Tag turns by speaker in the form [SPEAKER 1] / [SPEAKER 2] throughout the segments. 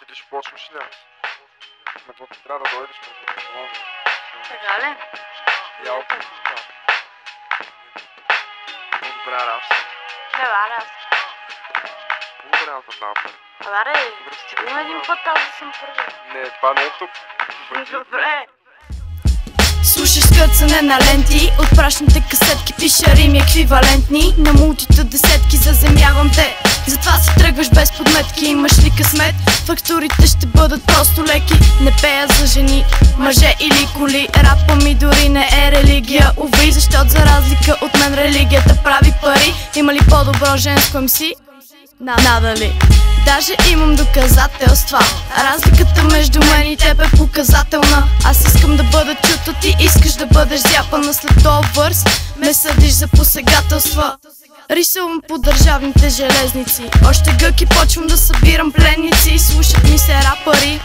[SPEAKER 1] Ти ще почваш ли? На какво трябва да дойдеш преди да помогна?
[SPEAKER 2] Така ли?
[SPEAKER 1] Ялко. По-добре раз.
[SPEAKER 2] Добре, аз.
[SPEAKER 1] По-добре аз да дам пари.
[SPEAKER 2] Абе, стигнем един път, аз да съм първи.
[SPEAKER 1] Не, това не е тук.
[SPEAKER 2] Добре.
[SPEAKER 3] Слушаш скърцане на ленти от прашните касетки, пиша рими еквивалентни на мултито десетки, заземявам те. Затова си тръгваш без подметки, имаш ли късмет? Фактурите ще бъдат просто леки. Не пея за жени, мъже или коли. Рапа ми дори не е религия, уви, защото за разлика от мен религията прави пари. Има ли по-добро женско МС? Надали. Даже имам доказателства. Разликата между мен и теб е показателна. Аз искам да бъда чута, ти искаш да бъдеш зяпана. След този върс ме съдиш за посегателства. Рисувам по държавните железници. Още гъки почвам да събирам пленници. Слушат ми се рапъри,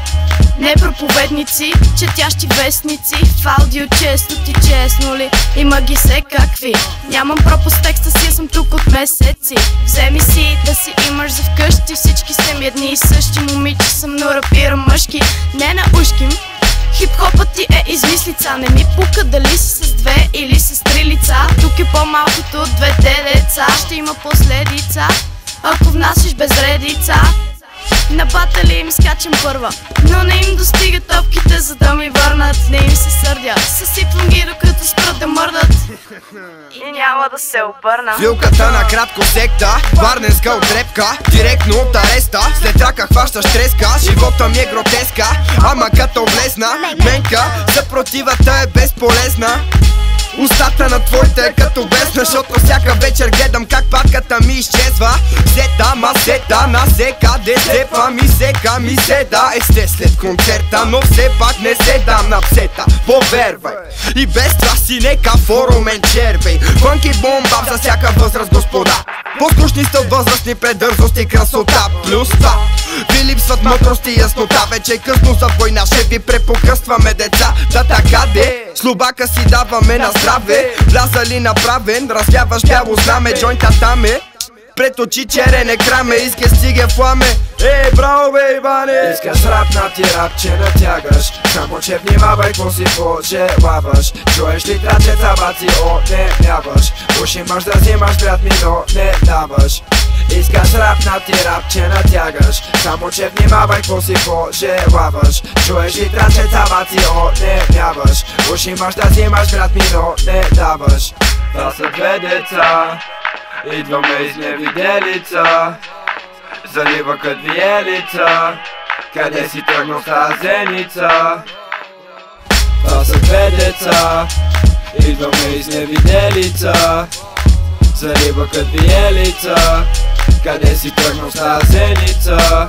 [SPEAKER 3] не проповедници, четящи вестници. В аудио често ти честно ли? Има ги се какви. Нямам пропуск текста си, съм тук от месеци. Вземи си да си имаш за вкъщи. Всички сте ми едни и същи момиче съм, но рапирам мъжки. Не на ушким. Хип-хопът ти е измислица. Не ми пука дали си с две или с три лица. Тук е по-малкото от двете деца. Ще има последица, ако внасиш безредица. На батали им скачам първа, но не им достигат топките, за да ми върнат. Не им се сърдя, съсипвам ги докато спрат да мърдат и няма да се обърна.
[SPEAKER 4] Вилката на кратко секта, варненска отрепка, директно от ареста. След рака хващаш треска, живота ми е гротеска. Ама като влезна, менка, съпротивата е безполезна. Устата на твоите е като весна, защото всяка вечер гледам как патката ми изчезва. Сета, масета, на сека, десепа ми сека, ми седа. Сте след концерта, но все пак не се дам на псета, повервай. И без това си нека форумен червей. Фънки бомба за всяка възраст, господа. По-скучни сте от възрастни предързост и красота. Плюс това ви липсват мъдрост и яснота. Вече е късно за война, ще ви препокъстваме деца. Да така де, с лубака си даваме на здраве. Влязали направен, развяваш бяло знаме. Джойнта там е пред очи черен екран ме иска стига фламе. Ей, браво бе, Иване!
[SPEAKER 5] Искаш рап на ти рапче натягаш, само че внимавай какво си пожелаваш. Чуеш ли трачеца баци, онемяваш. Уж имаш да взимаш, брат ми, но не даваш. Искаш рап на ти рапче натягаш, само че внимавай какво си пожелаваш. Чуеш ли трачеца баци, онемяваш. Уж имаш да взимаш, брат ми, но не даваш. Това са две деца, идваме изневиделица, залива кът виелица. Къде си тръгнал с тази зеница? Това са две деца, идваме изневиделица, залива кът виелица. Къде си тръгнал с тази зеница?